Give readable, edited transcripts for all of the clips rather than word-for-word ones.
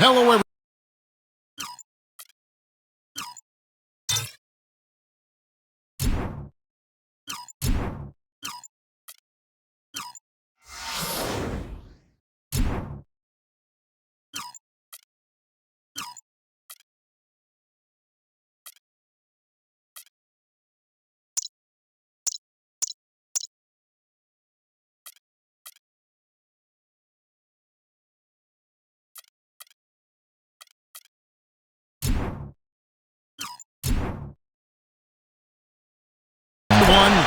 Hello, everyone.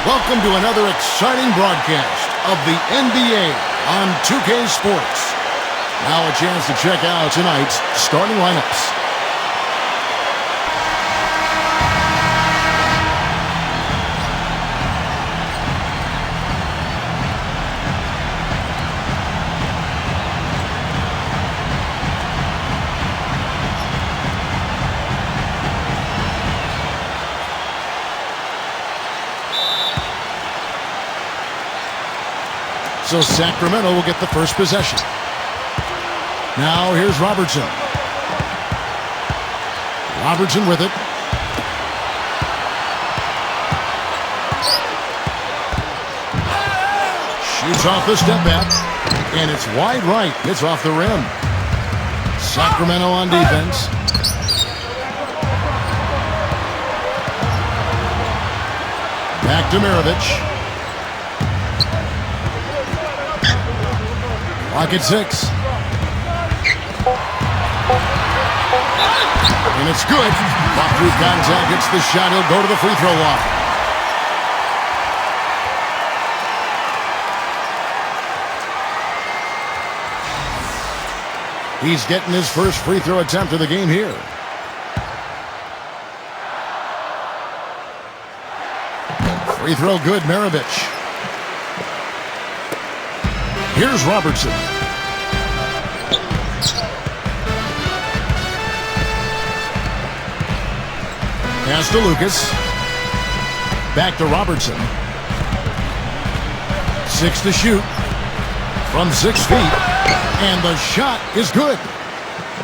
Welcome to another exciting broadcast of the NBA on 2K Sports. Now a chance to check out tonight's starting lineups. So Sacramento will get the first possession. Now here's Robertson. Robertson with it. Shoots off the step back. And it's wide right. It's off the rim. Sacramento on defense. Back to Mirovic. Clock at 6. And it's good. Walk through contact, gets the shot. He'll go to the free throw line. He's getting his first free throw attempt of the game here. Free throw good, Mirovic. Here's Robertson. Pass to Lucas. Back to Robertson. 6 to shoot. From 6 feet. And the shot is good.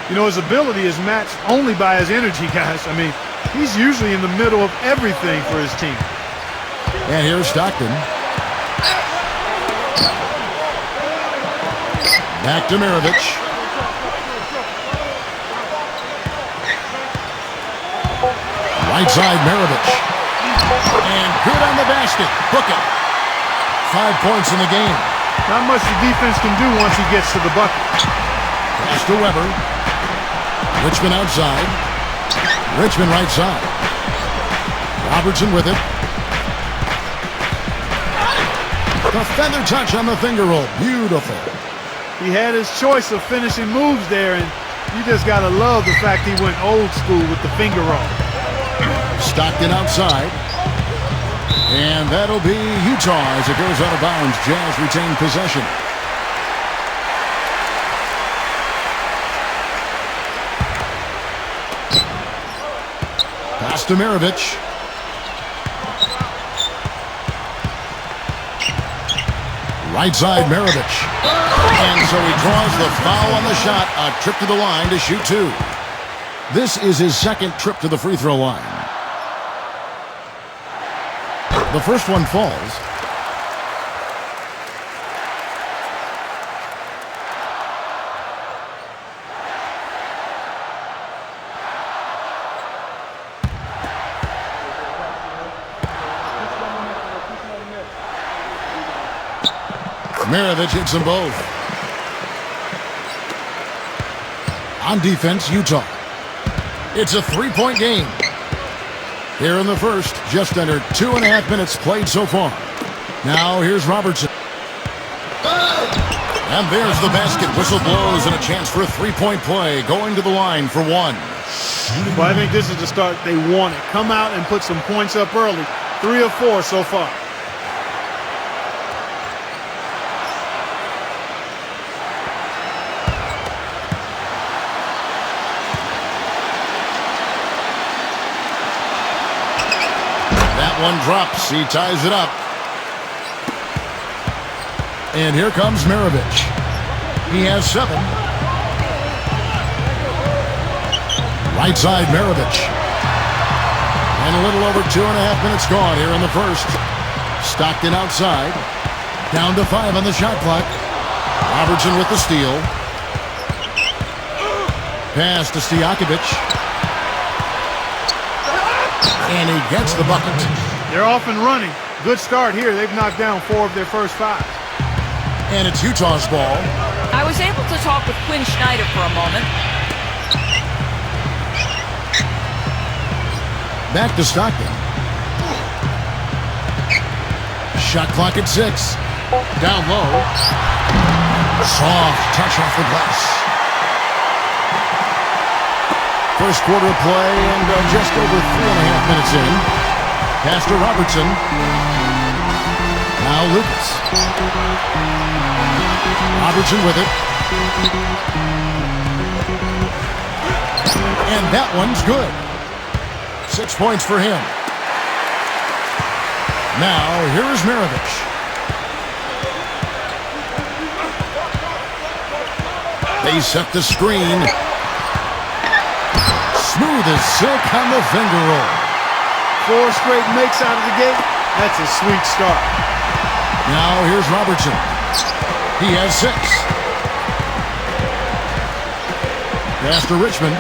You know, his ability is matched only by his energy, guys. I mean, he's usually in the middle of everything for his team. And here's Stockton. Back to Mirovic. Right side, Mirovic. And good on the basket. Book it. 5 points in the game. Not much the defense can do once he gets to the bucket. Pass to Weber. Richmond outside. Richmond right side. Robertson with it. The feather touch on the finger roll. Beautiful. He had his choice of finishing moves there, and you just got to love the fact he went old school with the finger roll. Stockton outside. And that'll be Utah as it goes out of bounds. Jazz retain possession. Pass to Mirovic. Right side, Mirovic. And so he draws the foul on the shot. A trip to the line to shoot 2. This is his second trip to the free throw line. The first one falls. Mirovic hits them both. On defense, Utah. It's a 3-point game. Here in the first, just under 2.5 minutes played so far. Now here's Robertson. And there's the basket. Whistle blows and a chance for a 3-point play. Going to the line for 1. Well, I think this is the start they wanted. Come out and put some points up early. 3 of 4 so far. One drops. He ties it up. And here comes Mirovic. He has 7. Right side, Maravich. And a little over 2.5 minutes gone here in the first. Stockton outside. Down to 5 on the shot clock. Robertson with the steal. Pass to Stojakovic. And he gets the bucket. They're off and running. Good start here. They've knocked down 4 of their first 5. And it's Utah's ball. I was able to talk with Quinn Snyder for a moment. Back to Stockton. Shot clock at 6. Down low. Soft touch off the glass. First quarter of play and just over 3.5 minutes in. Pass to Robertson. Now Lucas. Robertson with it. And that one's good. 6 points for him. Now, here is Maravich. They set the screen. Smooth as silk on the finger roll. 4 straight makes out of the gate. That's a sweet start. Now, here's Robertson. He has 6. Pass to Richmond.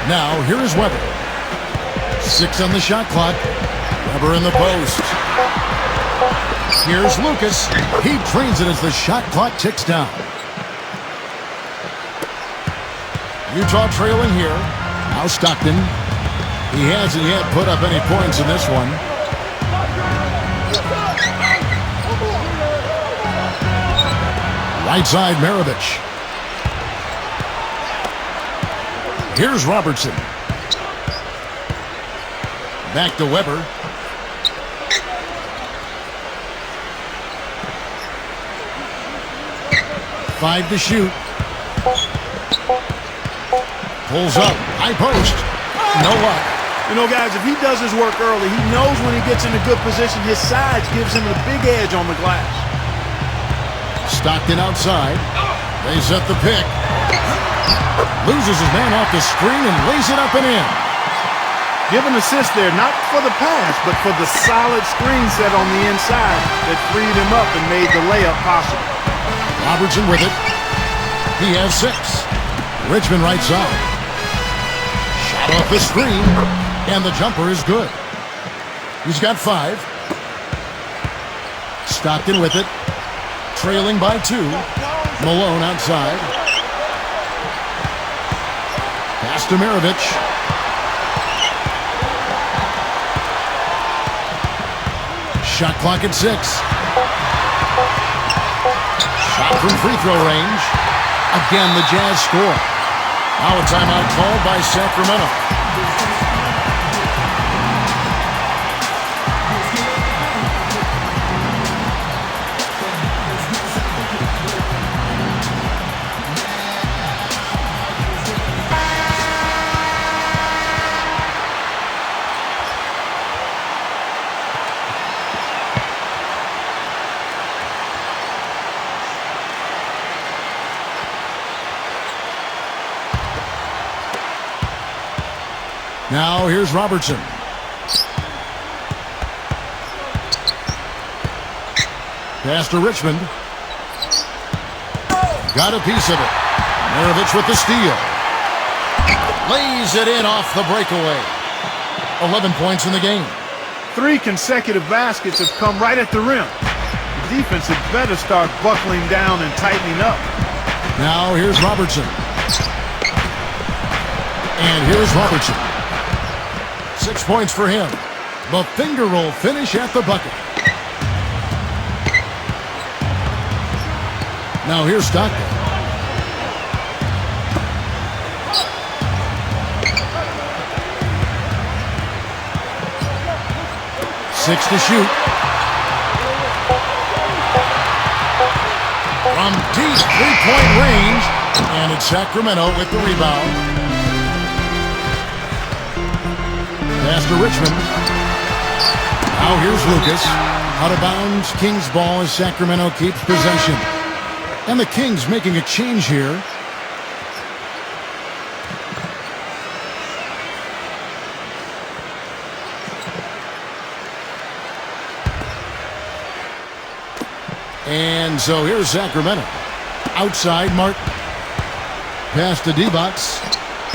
Now, here is Weber. 6 on the shot clock. Weber in the post. Here's Lucas. He trains it as the shot clock ticks down. Utah trailing here. Now Stockton. He hasn't yet put up any points in this one. Right side, Maravich. Here's Robertson. Back to Weber. Five to shoot. Pulls up. High post. No luck. You know, guys, if he does his work early, he knows when he gets in a good position, his size gives him a big edge on the glass. Stockton outside. They set the pick. Loses his man off the screen and lays it up and in. Give an assist there, not for the pass, but for the solid screen set on the inside that freed him up and made the layup possible. Robertson with it. He has 6. Richmond right side. Shot off the screen, and the jumper is good. He's got 5. Stockton with it. Trailing by 2. Malone outside. Pass to Maravich. Shot clock at 6. Shot from free throw range. Again, the Jazz score. Now a timeout called by Sacramento. Now here's Robertson. Pass to Richmond. Got a piece of it. Maravich with the steal. Lays it in off the breakaway. 11 points in the game. 3 consecutive baskets have come right at the rim. The defense had better start buckling down and tightening up. Now here's Robertson. And here's Robertson. 6 points for him. The finger roll finish at the bucket. Now here's Stockton. Six to shoot. From deep three-point range. And it's Sacramento with the rebound. Pass to Richmond. Now here's Lucas. Out of bounds. Kings ball as Sacramento keeps possession. And the Kings making a change here. And so here's Sacramento. Outside Martin. Pass to D-Box.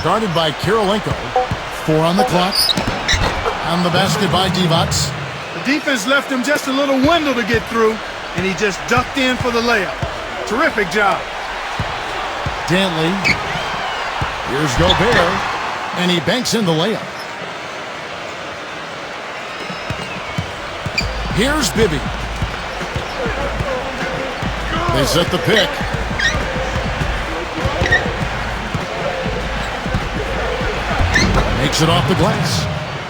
Guarded by Kirilenko. 4 on the clock. On the basket by D-Box. The defense left him just a little window to get through, and he just ducked in for the layup. Terrific job. Dantley. Here's Gobert. And he banks in the layup. Here's Bibby. They set the pick. Makes it off the glass.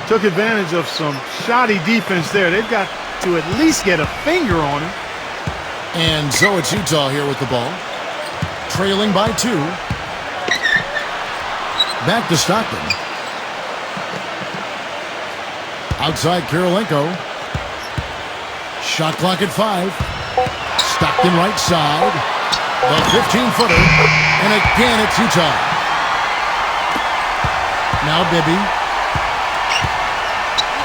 Took advantage of some shoddy defense there. They've got to at least get a finger on him. And so it's Utah here with the ball. Trailing by 2. Back to Stockton. Outside Kirilenko. Shot clock at 5. Stockton right side. The 15-footer. And again it's Utah. Now Bibby.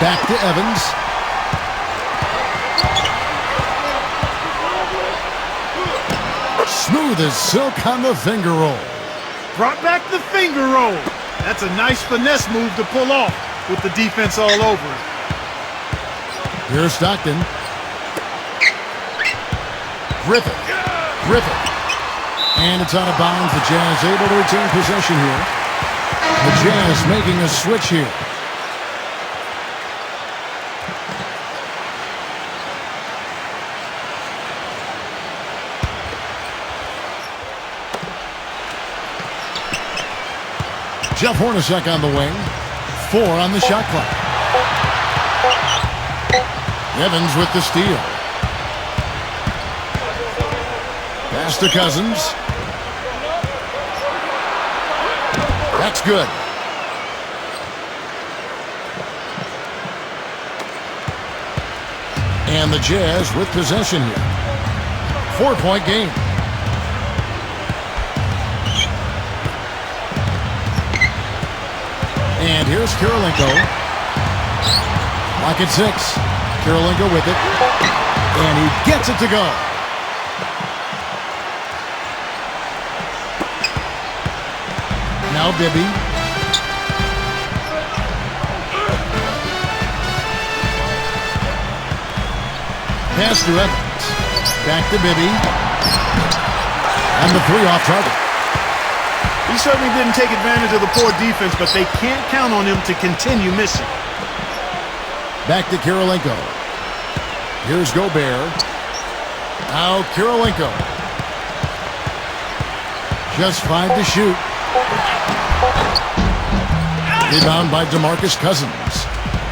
Back to Evans. Smooth as silk on the finger roll. Brought back the finger roll. That's a nice finesse move to pull off with the defense all over it. Here's Stockton. Griffith. And it's out of bounds. The Jazz able to retain possession here. The Jazz making a switch here. Jeff Hornacek on the wing. 4 on the shot clock. Evans with the steal. Pass to Cousins. That's good. And the Jazz with possession here. 4-point game. And here's Kirilenko. Lock at 6. Kirilenko with it. And he gets it to go. Now Bibby. Pass to Evans. Back to Bibby. And the 3 off target. He certainly didn't take advantage of the poor defense, but they can't count on him to continue missing. Back to Kirilenko. Here's Gobert. Now Kirilenko. Just 5 to shoot. Rebound by DeMarcus Cousins.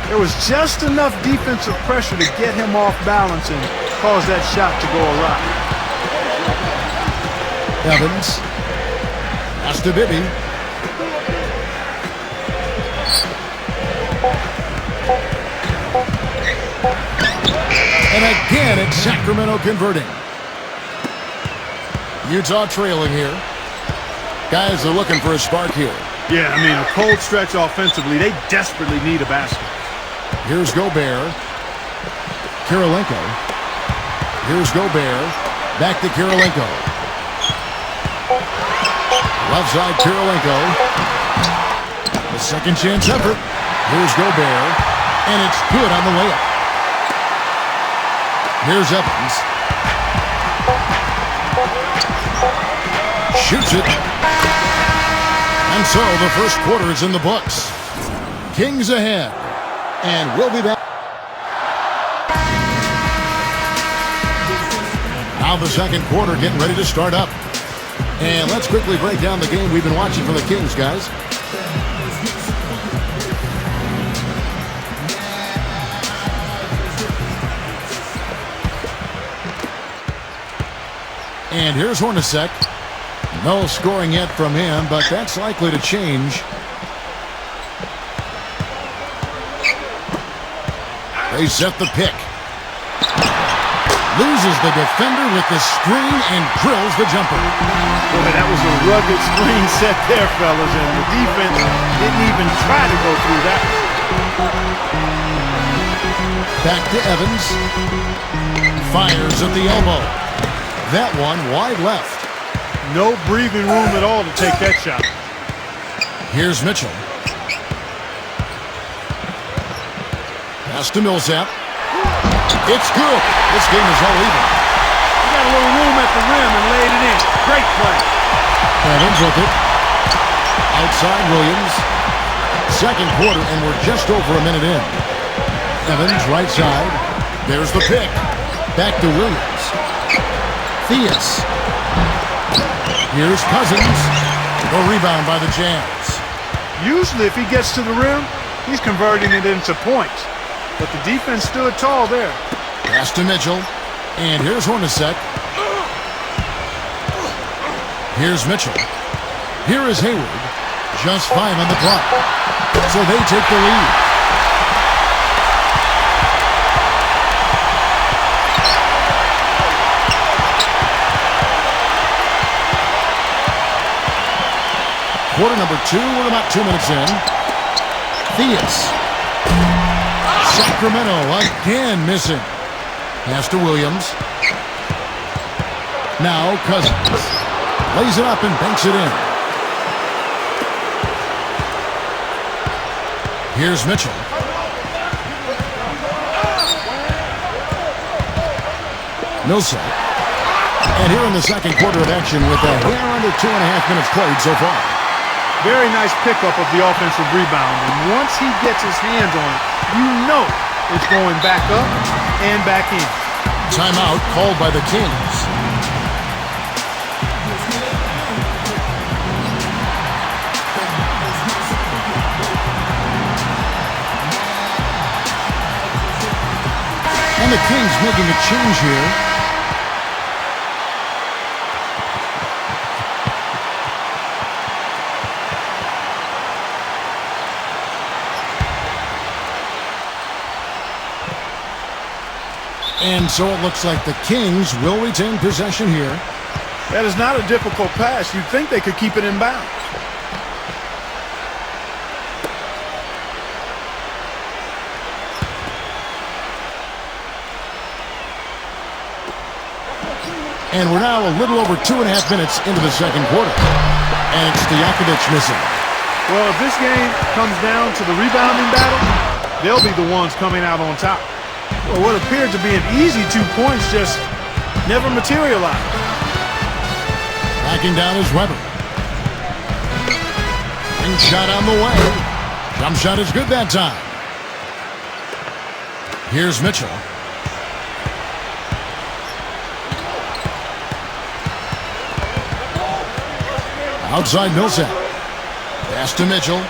There was just enough defensive pressure to get him off balance and cause that shot to go awry. Evans. Pass to Bibby. And again, it's Sacramento converting. Utah trailing here. Guys are looking for a spark here. Yeah, I mean, a cold stretch offensively. They desperately need a basket. Here's Gobert. Kirilenko. Here's Gobert. Back to Kirilenko. Left side, Kirilenko. The second chance effort. Here's Gobert. And it's good on the layup. Here's Evans. Shoots it. And so the first quarter is in the books. Kings ahead. And we'll be back. Now the second quarter getting ready to start up. And let's quickly break down the game we've been watching from the Kings, guys. And here's Hornacek. No scoring yet from him, but that's likely to change. They set the pick. Loses the defender with the screen and drills the jumper. Boy, that was a rugged screen set there, fellas, and the defense didn't even try to go through that. Back to Evans. Fires at the elbow. That one wide left. No breathing room at all to take that shot. Here's Mitchell. Pass to Millsap. It's good. This game is all even. He got a little room at the rim and laid it in. Great play. Evans with it. Outside Williams. Second quarter, and we're just over a minute in. Evans, right side. There's the pick. Back to Williams. Theus. Here's Cousins. The rebound by the Jazz. Usually if he gets to the rim, he's converting it into points. But the defense stood tall there. Pass to Mitchell. And here's Hornacek. Here's Mitchell. Here is Hayward. Just 5 on the clock. So they take the lead. Quarter number 2, we're about 2 minutes in. Theus. Sacramento again missing. Pass to Williams. Now Cousins. Lays it up and banks it in. Here's Mitchell. Millsap. And here in the second quarter of action with a hair under 2.5 minutes played so far. Very nice pickup of the offensive rebound. And once he gets his hands on it, you know it's going back up and back in. Timeout called by the Kings. And the Kings making a change here. And so it looks like the Kings will retain possession here. That is not a difficult pass. You'd think they could keep it in bounds. And we're now a little over 2.5 minutes into the second quarter. And it's Stojakovic missing. Well, if this game comes down to the rebounding battle, they'll be the ones coming out on top. Well, what appeared to be an easy 2 points just never materialized. Backing down is Weber. Ring shot on the way. Jump shot is good that time. Here's Mitchell. Outside Millsap. Pass to Mitchell.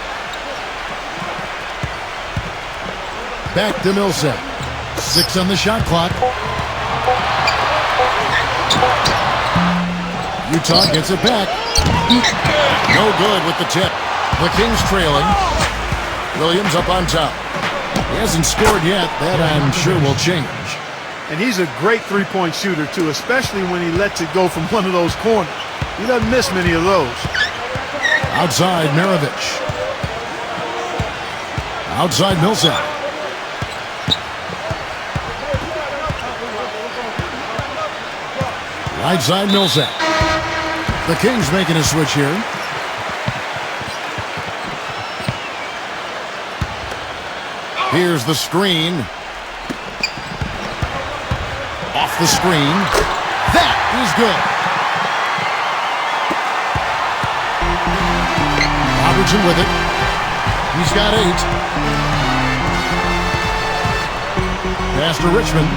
Back to Millsap. 6 on the shot clock. Utah gets it back. No good with the tip. The Kings trailing. Williams up on top. He hasn't scored yet. That I'm sure will change. And he's a great three-point shooter, too, especially when he lets it go from one of those corners. He doesn't miss many of those. Outside Maravich. Outside Millsap. Right side Millsap. The Kings making a switch here. Here's the screen. Off the screen. That is good. Robertson with it. He's got 8. Pass to Richmond.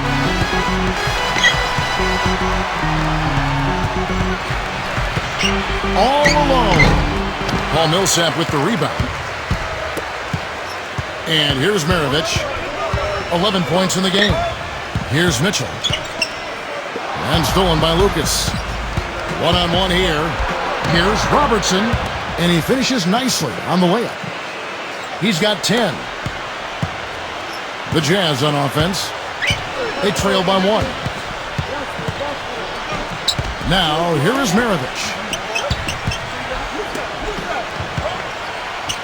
All alone. Paul Millsap with the rebound. And here's Maravich. 11 points in the game. Here's Mitchell. And stolen by Lucas. One-on-one here. Here's Robertson. And he finishes nicely on the layup. He's got 10. The Jazz on offense. They trail by 1. Now, here is Maravich.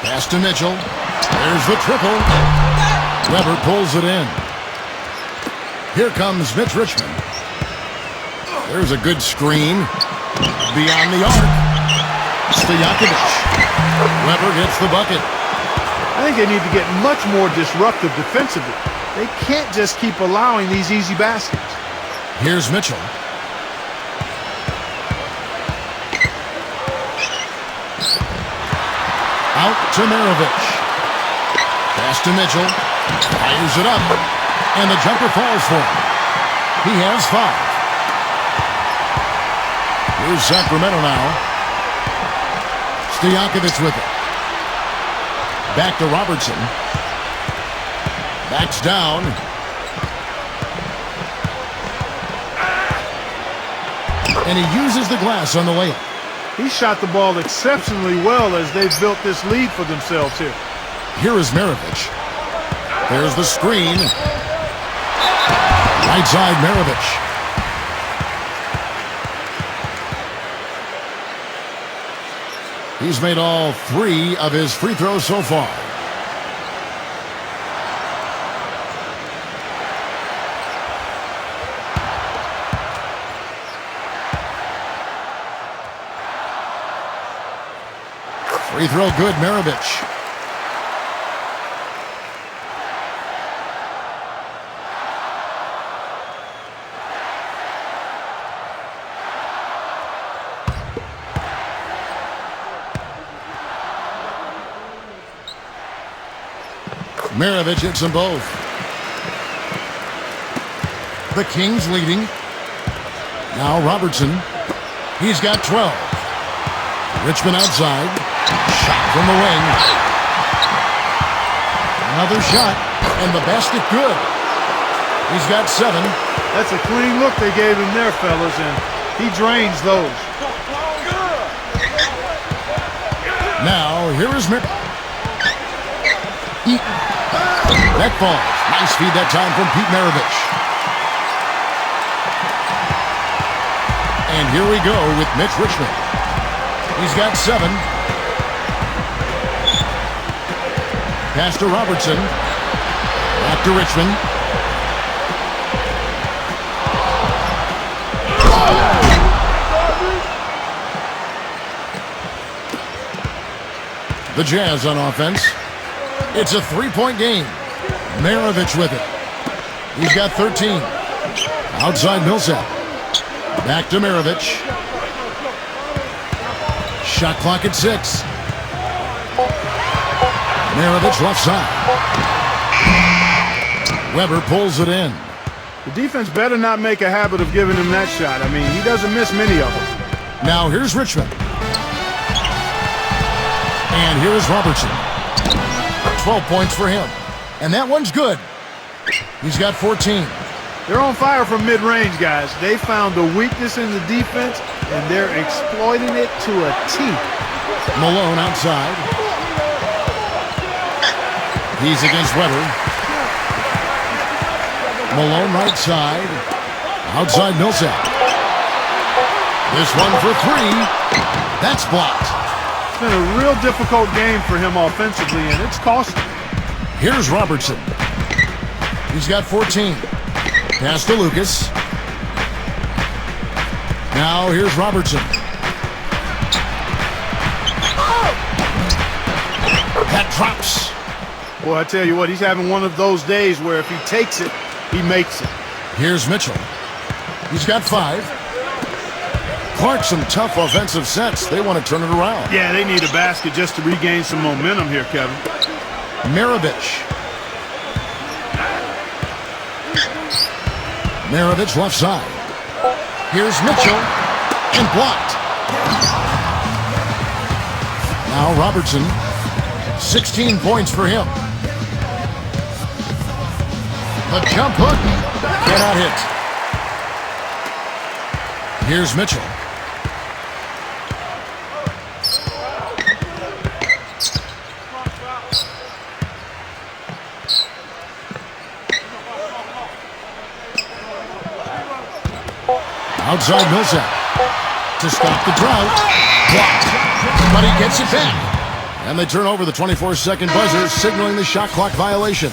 Pass to Mitchell. There's the triple. Weber pulls it in. Here comes Mitch Richmond. There's a good screen. Beyond the arc. Stojakovic. Weber gets the bucket. I think they need to get much more disruptive defensively. They can't just keep allowing these easy baskets. Here's Mitchell. Out to Maravich. Pass to Mitchell. Fires it up. And the jumper falls for him. He has 5. Here's Sacramento now. Stojakovic with it. Back to Robertson. Backs down. And he uses the glass on the layup. He shot the ball exceptionally well as they've built this lead for themselves here. Here is Maravich. There's the screen. Right side, Maravich. He's made all 3 of his free throws so far. Free throw good, Maravich. Maravich hits them both. The Kings leading. Now Robertson. He's got 12. Richmond outside. Shot from the wing. Another shot. And the basket good. He's got 7. That's a clean look they gave him there, fellas, and he drains those. Now, here is Mir. That falls. Nice feed that time from Pete Maravich. And here we go with Mitch Richmond. He's got 7. Pass to Robertson. Back to Richmond. The Jazz on offense. It's a 3-point game. Maravich with it. He's got 13. Outside Millsap. Back to Maravich. Shot clock at 6. Maravich left side. Weber pulls it in. The defense better not make a habit of giving him that shot. I mean, he doesn't miss many of them. Now here's Richmond. And here is Robertson. 12 points for him. And that one's good. He's got 14. They're on fire from mid-range, guys. They found the weakness in the defense, and they're exploiting it to a T. Malone outside. He's against Weber. Malone right side. Outside Millsap. This one for 3. That's blocked. It's been a real difficult game for him offensively, and it's costly. Here's Robertson. He's got 14. Pass to Lucas. Now here's Robertson. That drops. Boy, I tell you what, he's having one of those days where if he takes it, he makes it. Here's Mitchell. He's got 5. Clark, some tough offensive sets. They want to turn it around. Yeah, they need a basket just to regain some momentum here, Kevin. Maravich. Maravich left side. Here's Mitchell. And blocked. Now Robertson. 16 points for him. The jump hook. Cannot hit. Here's Mitchell. Outside Millsap to stop the drought. Blocked. But he gets it back. And they turn over the 24-second buzzer, signaling the shot clock violation.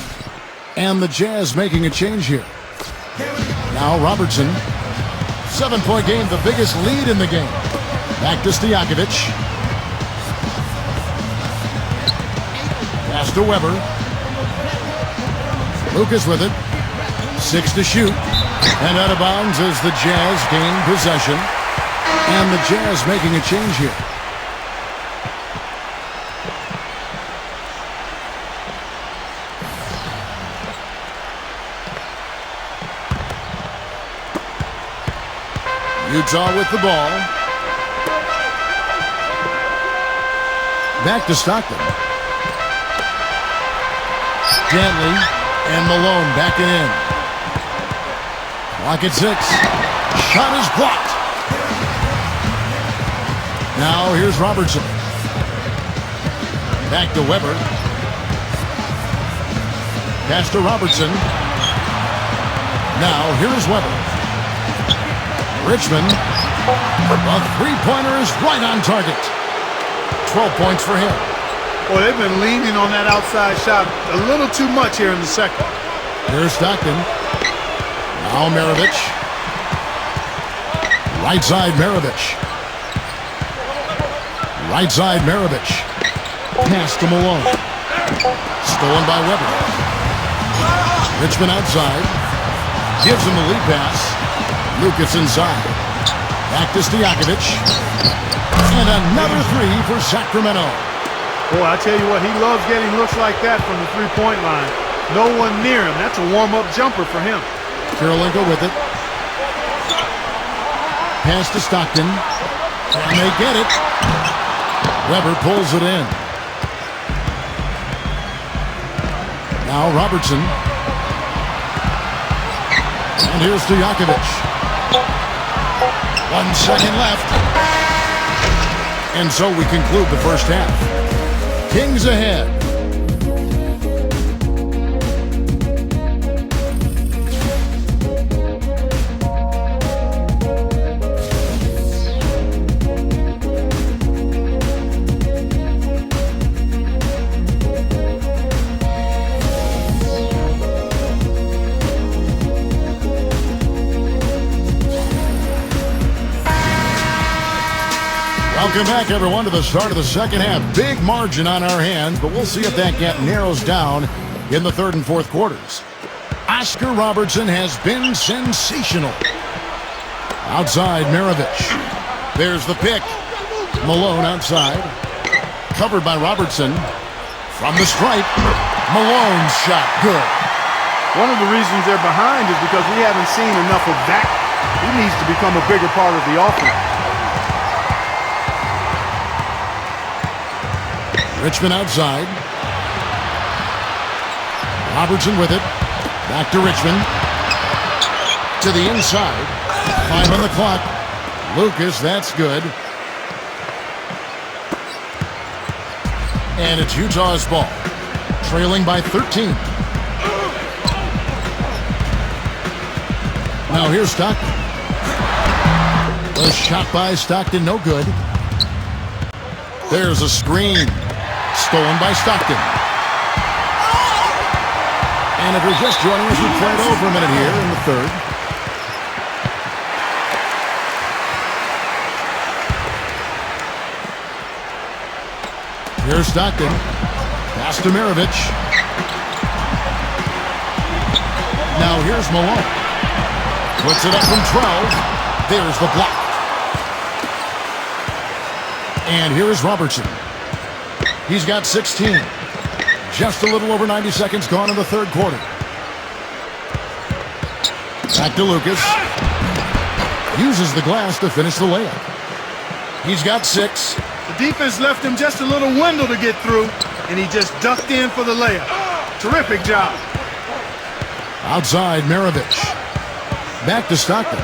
And the Jazz making a change here. Now Robertson. 7-point game, the biggest lead in the game. Back to Stojakovic. Pass to Weber. Lucas with it. 6 to shoot. And out of bounds as the Jazz gain possession. And the Jazz making a change here. Utah with the ball. Back to Stockton. Dantley and Malone backing in. Clock at 6. Shot is blocked. Now here's Robertson. Back to Weber. Pass to Robertson. Now here's Weber. Richmond. A three-pointer is right on target. 12 points for him. Well, they've been leaning on that outside shot a little too much here in the second. Here's Stockton. Now Maravich. Right side Maravich. Right side Maravich. Pass to Malone. Stolen by Weber. Richmond outside. Gives him the lead pass. Lucas inside. Back to Stojakovic. And another three for Sacramento. Boy, I tell you what, he loves getting looks like that from the three-point line. No one near him. That's a warm-up jumper for him. Kirilenko with it. Pass to Stockton. And they get it. Weber pulls it in. Now Robertson. And here's Stojakovic. 1 second left. And so we conclude the first half. Kings ahead. Welcome back, everyone, to the start of the second half. Big margin on our hands, but we'll see if that gap narrows down in the third and fourth quarters. Oscar Robertson has been sensational. Outside, Maravich. There's the pick. Malone outside. Covered by Robertson. From the stripe, Malone's shot good. One of the reasons they're behind is because we haven't seen enough of that. He needs to become a bigger part of the offense. Richmond outside. Robertson with it. Back to Richmond. To the inside. 5 on the clock. Lucas, that's good. And it's Utah's ball. Trailing by 13. Now here's Stockton. The shot by Stockton, no good. There's a screen. Stolen by Stockton. And if you're just joining us, we've played over a minute here in the third. Here's Stockton. Pass to Maravich. Now here's Malone. Puts it up from 12. There's the block. And here is Robertson. He's got 16. Just a little over 90 seconds gone in the third quarter. Back to Lucas. Uses the glass to finish the layup. He's got 6. The defense left him just a little window to get through, and he just ducked in for the layup. Terrific job. Outside, Maravich. Back to Stockton.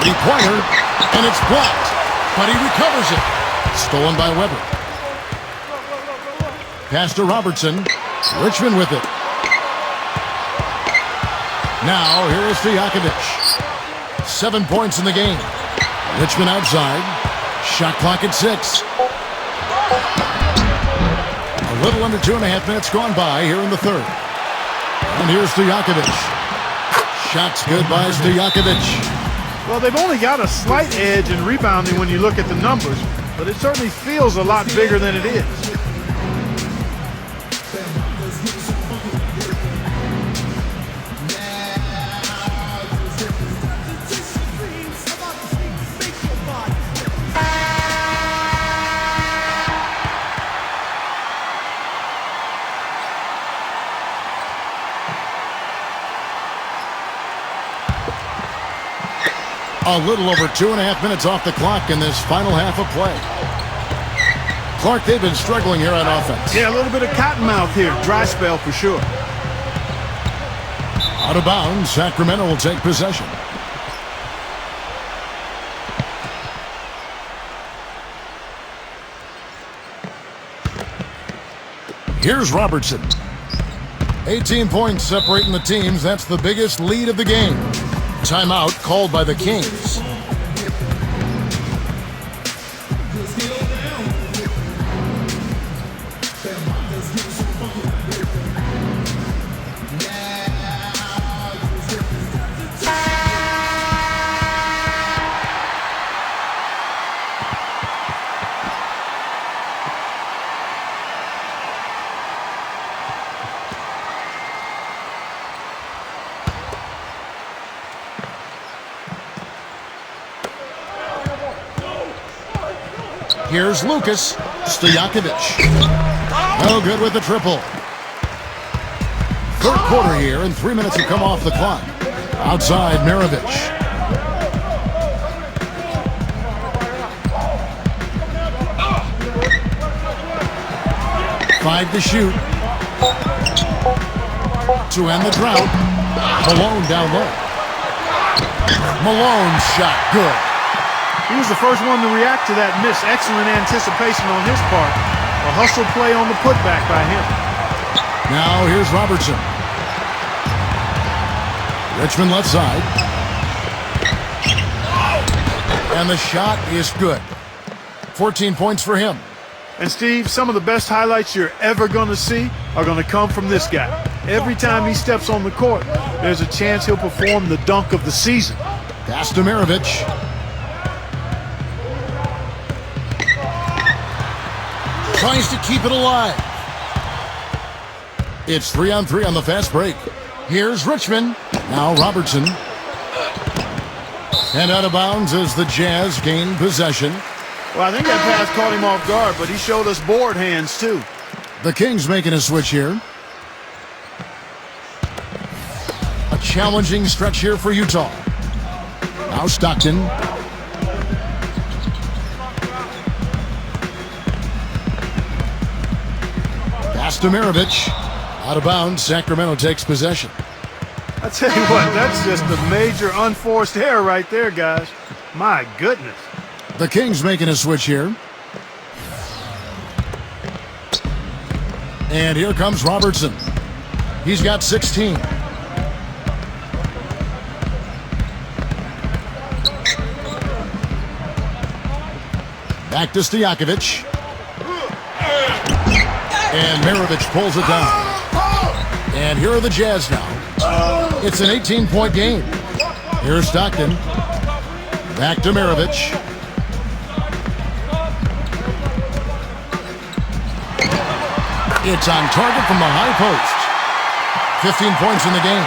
Three-pointer, and it's blocked, but he recovers it. Stolen by Weber. Pass to Robertson. Richmond with it. Now, here is Stojakovic. 7 points in the game. Richmond outside. Shot clock at 6. A little under 2.5 minutes gone by here in the third. And here's Stojakovic. Shots good by Stojakovic. Well, they've only got a slight edge in rebounding when you look at the numbers, but it certainly feels a lot bigger than it is. A little over 2.5 minutes off the clock in this final half of play. Clark, they've been struggling here on offense. Yeah, a little bit of cottonmouth here. Dry spell for sure. Out of bounds, Sacramento will take possession. Here's Robertson. 18 points separating the teams. That's the biggest lead of the game. Timeout called by the Kings. Here's Lucas. Stojakovic. No good with the triple. Third quarter here, and 3 minutes have come off the clock. Outside, Maravich. Five to shoot. To end the drought. Malone down low. Malone's shot good. He was the first one to react to that miss. Excellent anticipation on his part. A hustle play on the putback by him. Now here's Robertson. Richmond left side. And the shot is good. 14 points for him. And Steve, some of the best highlights you're ever going to see are going to come from this guy. Every time he steps on the court, there's a chance he'll perform the dunk of the season. Pass to Maravich. Tries to keep it alive. It's 3-on-3 on the fast break. Here's Richmond. Now Robertson. And out of bounds as the Jazz gain possession. Well, I think that pass caught him off guard, but he showed us board hands too. The Kings making a switch here. A challenging stretch here for Utah. Now Stockton. Pass to Maravich. Out of bounds, Sacramento takes possession. I tell you what, that's just a major unforced error right there, guys. My goodness. The Kings making a switch here. And here comes Robertson. He's got 16. Back to Stojakovic. And Maravich pulls it down. And here are the Jazz now. It's an 18-point game. Here's Stockton. Back to Maravich. It's on target from the high post. 15 points in the game.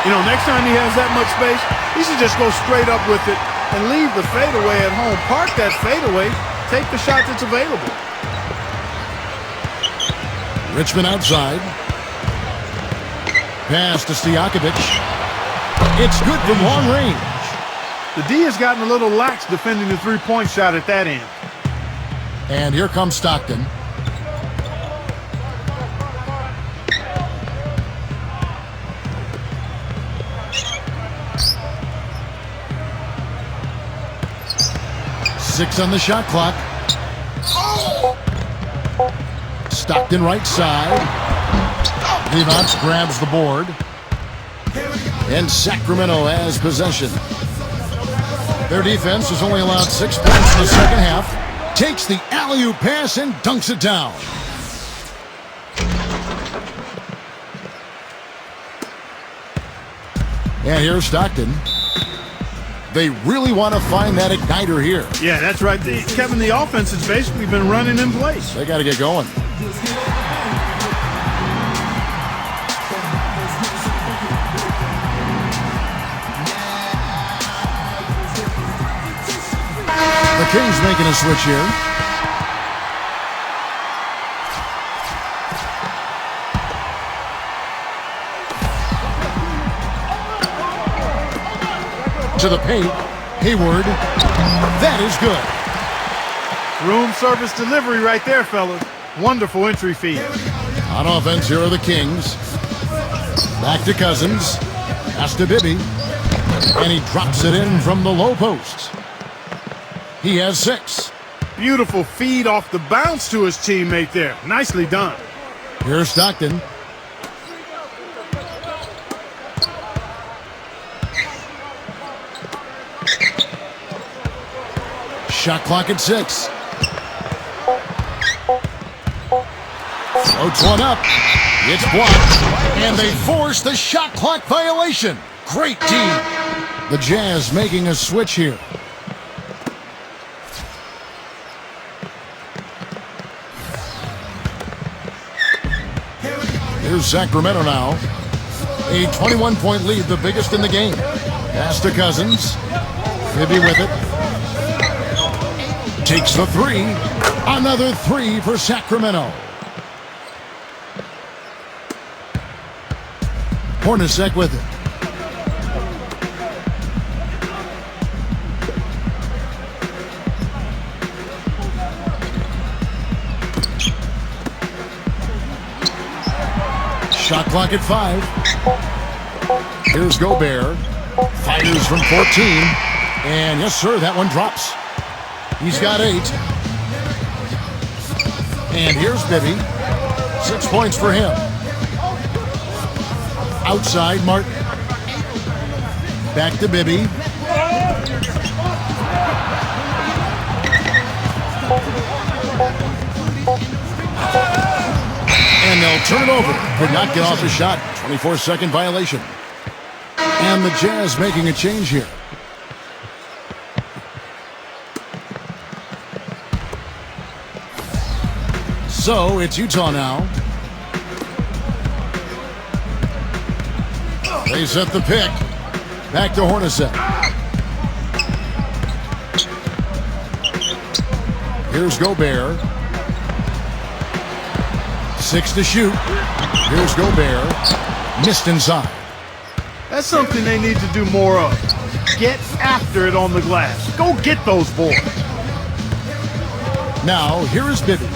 You know, next time he has that much space, he should just go straight up with it and leave the fadeaway at home. Park that fadeaway, take the shot that's available. Richmond outside. Pass to Stojakovic. It's good from long range. The D has gotten a little lax defending the three-point shot at that end. And here comes Stockton. Six on the shot clock. Stockton right side. Levots grabs the board. And Sacramento has possession. Their defense has only allowed 6 points in the second half. Takes the alley-oop pass and dunks it down. And here's Stockton. They really want to find that igniter here. Yeah, that's right. Kevin, the offense has basically been running in place. They got to get going. The Kings making a switch here. To the paint, Hayward. That is good. Room service delivery right there, fellas. Wonderful entry feed. On offense, here are the Kings. Back to Cousins. Pass to Bibby. And he drops it in from the low post. He has 6. Beautiful feed off the bounce to his teammate there. Nicely done. Here's Stockton. Shot clock at 6. Floats one up. It's blocked. And they force the shot clock violation. Great team. The Jazz making a switch here. Here's Sacramento now. A 21-point lead, the biggest in the game. Pass to Cousins. Bibby with it. Takes the 3. Another 3 for Sacramento. Hornacek with it. Shot clock at 5. Here's Gobert. Fires from 14. And yes, sir, that one drops. He's got 8. And here's Bibby. 6 points for him. Outside, Martin. Back to Bibby. And they'll turn it over. Could not get off the shot. 24-second violation. And the Jazz making a change here. So it's Utah now. They set the pick. Back to Hornacek. Here's Gobert. 6 to shoot. Here's Gobert. Missed inside. That's something they need to do more of. Get after it on the glass. Go get those boards. Now, here is Bibby.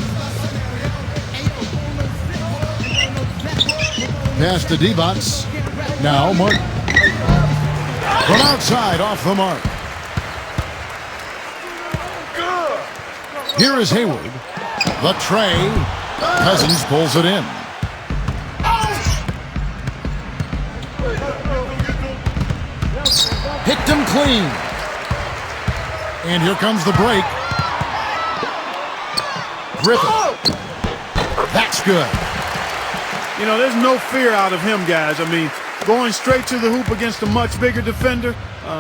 Pass to D-Bots. Now, Martin. From outside, off the mark. Here is Hayward. The tray. Cousins pulls it in. Picked him clean. And here comes the break. Griffin. That's good. You know, there's no fear out of him, guys. I mean, going straight to the hoop against a much bigger defender,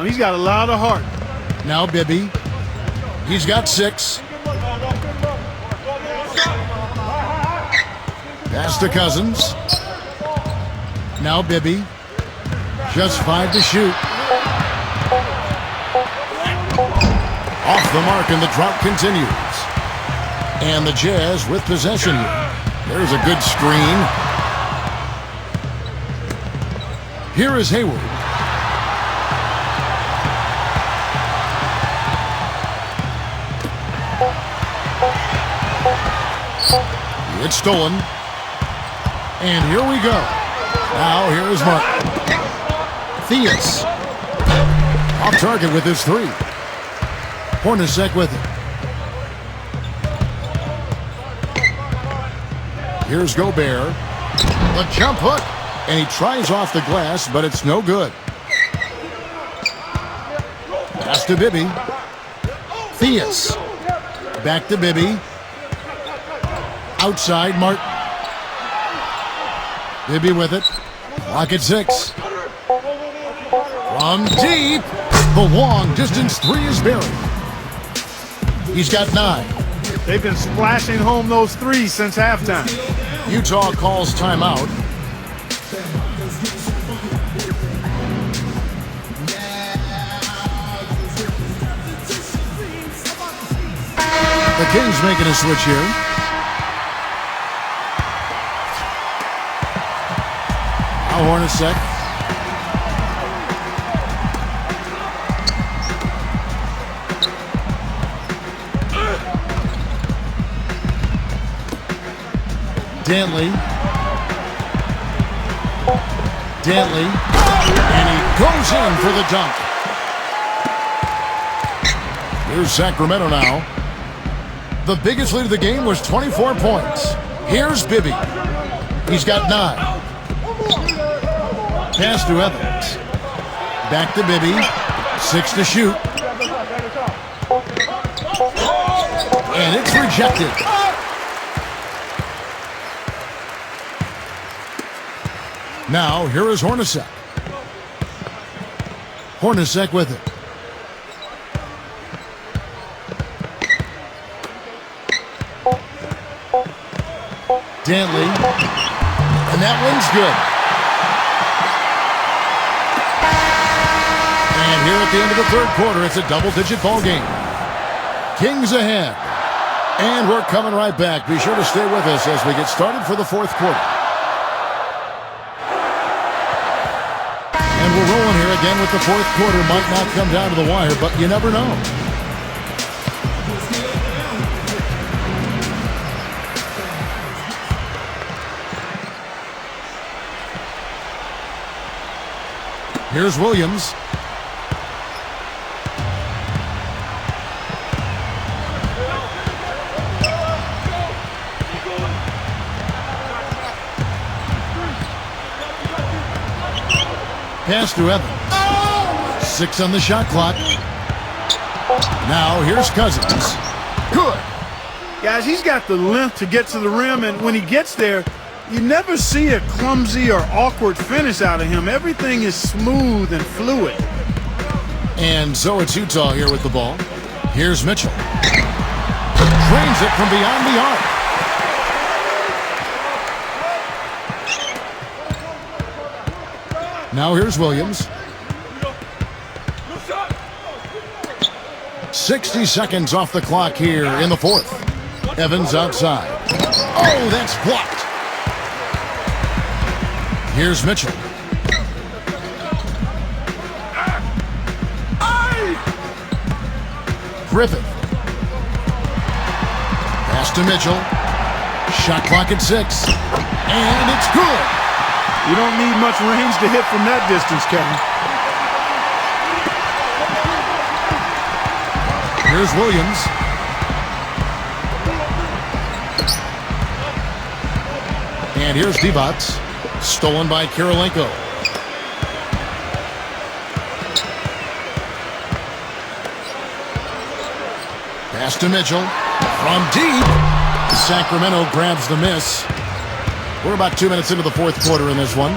he's got a lot of heart. Now Bibby. He's got 6. Pass to Cousins. Now Bibby. Just 5 to shoot. Off the mark, and the drought continues. And the Jazz with possession here. There's a good screen. Here is Hayward. It's stolen. And here we go. Now here is Martin. Theus. Off target with his 3. Hornacek with it. Here's Gobert. The jump hook. And he tries off the glass, but it's no good. Pass to Bibby. Theus. Back to Bibby. Outside, Martin. Bibby with it. Clock at 6. From deep. The long-distance three is buried. He's got 9. They've been splashing home those threes since halftime. Utah calls timeout. The Kings making a switch here. Now Hornacek. Dantley. And he goes in for the dunk. Here's Sacramento now. The biggest lead of the game was 24 points. Here's Bibby. He's got 9. Pass to Evans. Back to Bibby. 6 to shoot. And it's rejected. Now, here is Hornacek. Hornacek with it. Dantley. And that one's good. And here at the end of the third quarter, it's a double-digit ball game. Kings ahead. And we're coming right back. Be sure to stay with us as we get started for the fourth quarter. And we're rolling here again with the fourth quarter. Might not come down to the wire, but you never know. Here's Williams. Pass to Evans. 6 on the shot clock. Now here's Cousins. Good. Guys, he's got the length to get to the rim, and when he gets there, you never see a clumsy or awkward finish out of him. Everything is smooth and fluid. And so it's Utah here with the ball. Here's Mitchell. Drains it from beyond the arc. Now here's Williams. 60 seconds off the clock here in the fourth. Evans outside. Oh, that's blocked. Here's Mitchell. Griffith. Pass to Mitchell. Shot clock at 6. And it's good. You don't need much range to hit from that distance, Kevin. Here's Williams. And here's Divac. Stolen by Kirilenko. Pass to Mitchell. From deep. Sacramento grabs the miss. We're about 2 minutes into the fourth quarter in this one.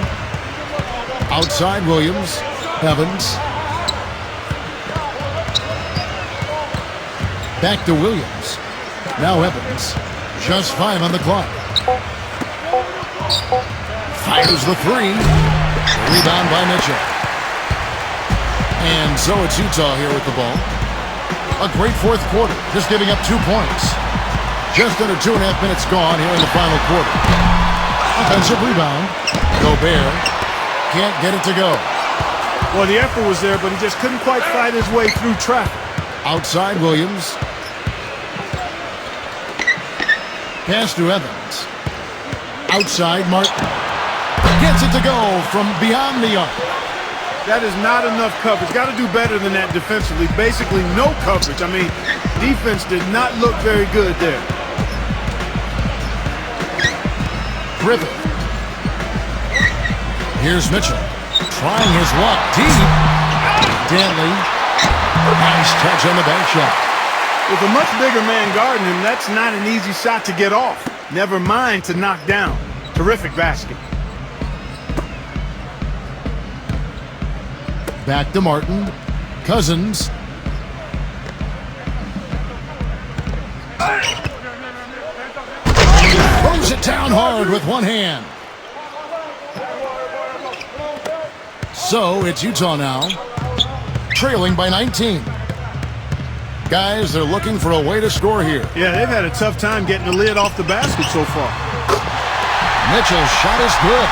Outside Williams. Evans. Back to Williams. Now Evans. Just 5 on the clock. Fires the 3. Rebound by Mitchell. And so it's Utah here with the ball. A great fourth quarter, just giving up 2 points. Just under 2.5 minutes gone here in the final quarter. Offensive rebound. Gobert can't get it to go. Well, the effort was there, but he just couldn't quite fight his way through traffic. Outside Williams. Pass to Evans. Outside Martin. Gets it to go from beyond the arc. That is not enough coverage. Got to do better than that defensively. Basically no coverage. I mean, defense did not look very good there. Griffith. Here's Mitchell. Trying his luck deep. Dantley. Nice touch on the bank shot. With a much bigger man guarding him, that's not an easy shot to get off. Never mind to knock down. Terrific basket. Back to Martin. Cousins. Throws it down hard with one hand. So it's Utah now, trailing by 19. Guys, they're looking for a way to score here. Yeah, they've had a tough time getting the lid off the basket so far. Mitchell's shot is good.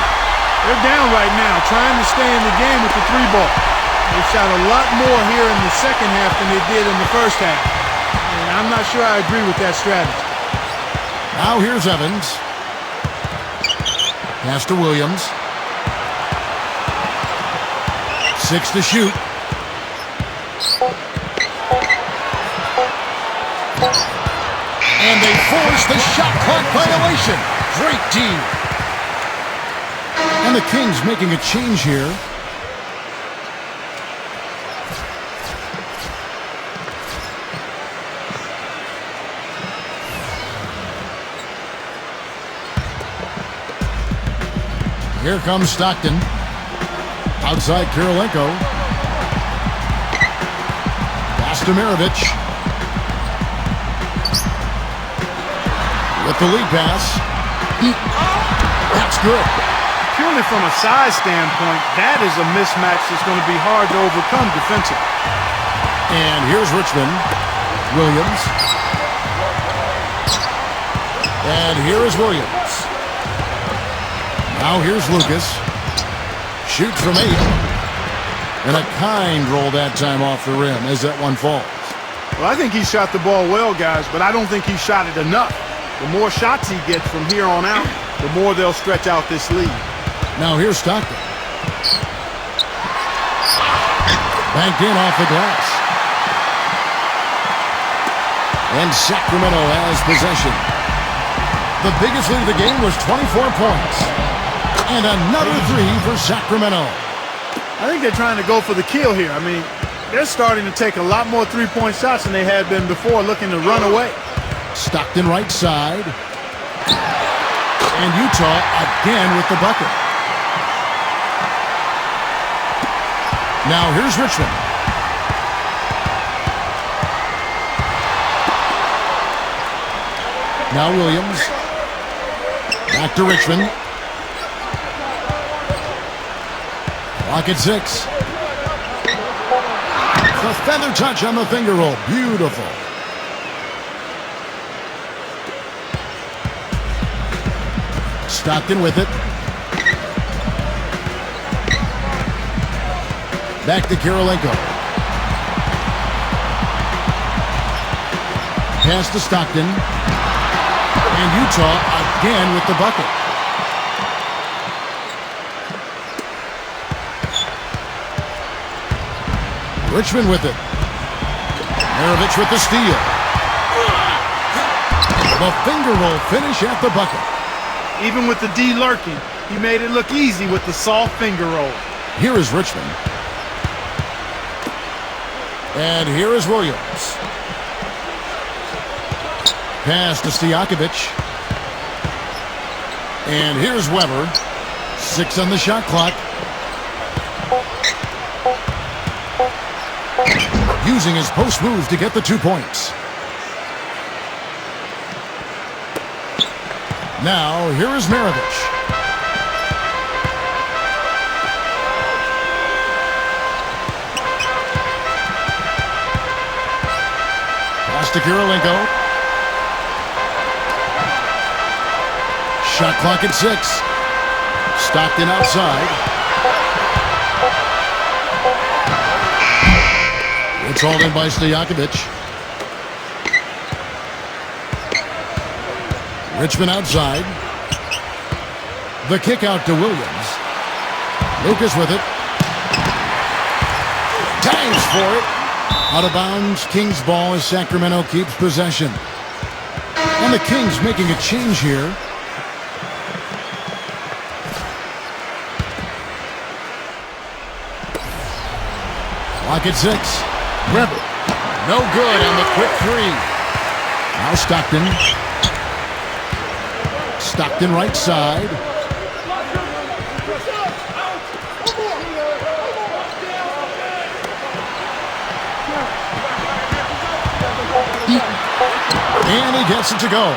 They're down right now, trying to stay in the game with the three ball. They shot a lot more here in the second half than they did in the first half. And I'm not sure I agree with that strategy. Now here's Evans. Pass to Williams. 6 to shoot. And they force the shot clock violation. Great D. And the Kings making a change here. Here comes Stockton. Outside Kirilenko. Pass to Maravich. With the lead pass. That's good. Purely from a size standpoint, that is a mismatch that's going to be hard to overcome defensively. And here's Richmond. Williams. And here is Williams. Now here's Lucas. Shoots from 8. And a kind roll that time off the rim as that one falls. Well, I think he shot the ball well, guys, but I don't think he shot it enough. The more shots he gets from here on out, the more they'll stretch out this lead. Now here's Stockton. Banked in off the glass. And Sacramento has possession. The biggest lead of the game was 24 points. And another 3 for Sacramento. I think they're trying to go for the kill here. I mean, they're starting to take a lot more three-point shots than they had been before, looking to run away. Stockton right side. And Utah again with the bucket. Now here's Richmond. Now Williams. Back to Richmond. Clock at 6. The feather touch on the finger roll. Beautiful. Stockton with it. Back to Kirilenko. Pass to Stockton. And Utah again with the bucket. Richmond with it. Maravich with the steal. The finger roll finish at the bucket. Even with the D lurking, he made it look easy with the soft finger roll. Here is Richmond. And here is Williams. Pass to Stojakovic. And here's Weber. 6 on the shot clock. Using his post move to get the 2 points. Now, here is Maravich. Pass to Kirilenko. Shot clock at 6. Stockton outside. It's hauled in by Stojakovic. Richmond outside. The kick out to Williams. Lucas with it. Dives for it. Out of bounds. Kings ball as Sacramento keeps possession. And the Kings making a change here. Clock at 6. Weber. No good on the quick 3. Now Stockton. Stockton right side. And he gets it to go.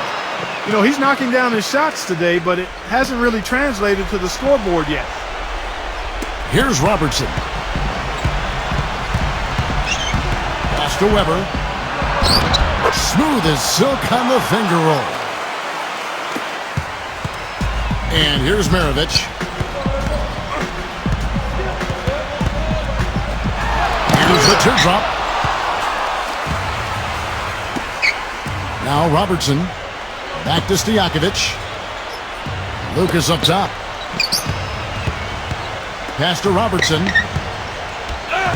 You know, he's knocking down his shots today, but it hasn't really translated to the scoreboard yet. Here's Robertson. Pass to Weber. Smooth as silk on the finger roll. And here's Maravich. Here's the teardrop. Now Robertson. Back to Stojakovic. Lucas up top. Pass to Robertson.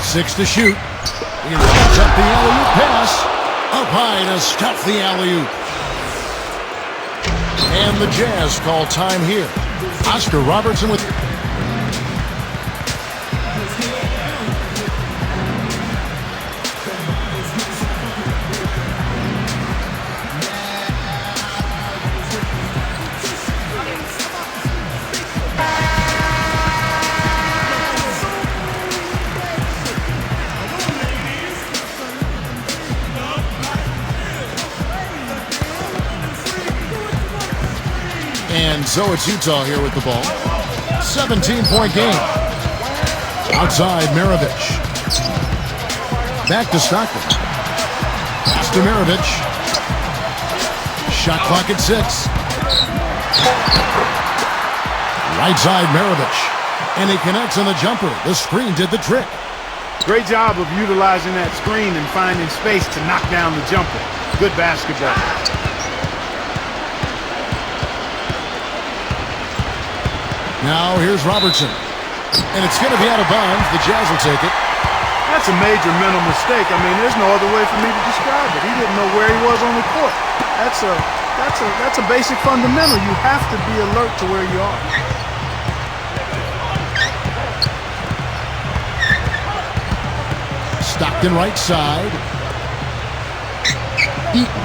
6 to shoot. He lines up the alley-oop pass. Up high to stuff the alley-oop. And the Jazz call time here. Oscar Robertson with... And so it's Utah here with the ball. 17-point game. Outside Maravich. Back to Stockton. Pass to Maravich. Shot clock at 6. Right side Maravich. And he connects on the jumper. The screen did the trick. Great job of utilizing that screen and finding space to knock down the jumper. Good basketball. Now here's Robertson. And it's going to be out of bounds. The Jazz will take it. That's a major mental mistake. I mean, there's no other way for me to describe it. He didn't know where he was on the court. That's a basic fundamental. You have to be alert to where you are. Stockton right side. Eaton.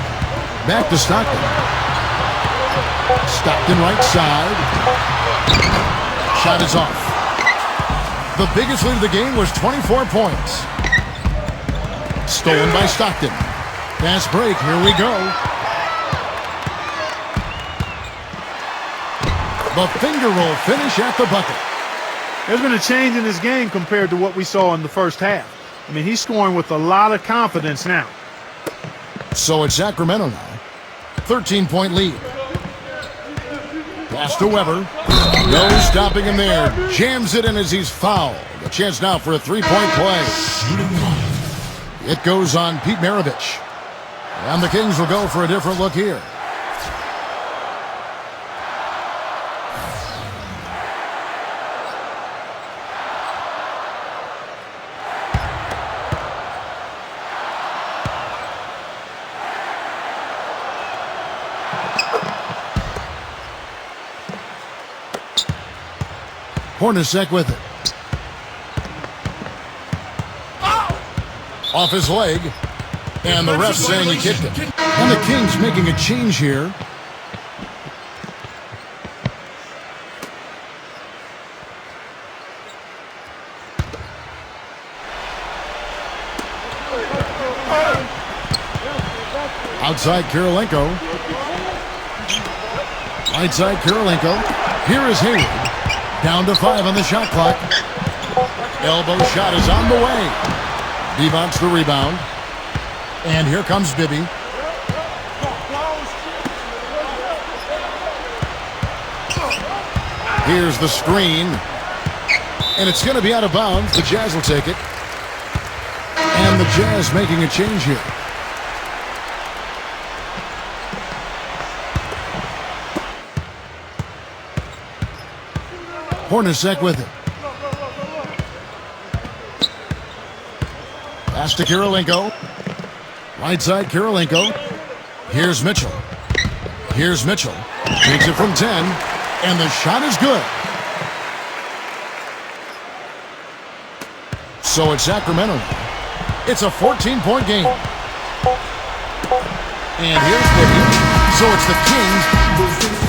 Back to Stockton. Stockton right side. Shot is off. The biggest lead of the game was 24 points. Stolen by Stockton. Fast break. Here we go. The finger roll finish at the bucket. There's been a change in his game compared to what we saw in the first half. I mean, he's scoring with a lot of confidence now. So it's Sacramento now. 13-point lead. Pass to Weber. No stopping him there. Jams it in as he's fouled. A chance now for a three-point play. It goes on Pete Maravich. And the Kings will go for a different look here. Hornacek with it. Off his leg. And the ref saying he kicked it. And the Kings making a change here. Outside Kirilenko. Right side Kirilenko. Here is Hayward. Down to 5 on the shot clock. Elbow shot is on the way. Devon's the rebound. And here comes Bibby. Here's the screen. And it's going to be out of bounds. The Jazz will take it. And the Jazz making a change here. Hornacek with it. Pass to Kirilenko. Right side Kirilenko. Here's Mitchell. Here's Mitchell. Takes it from 10. And the shot is good. So it's Sacramento. It's a 14-point game. And here's Bibby. So it's the Kings.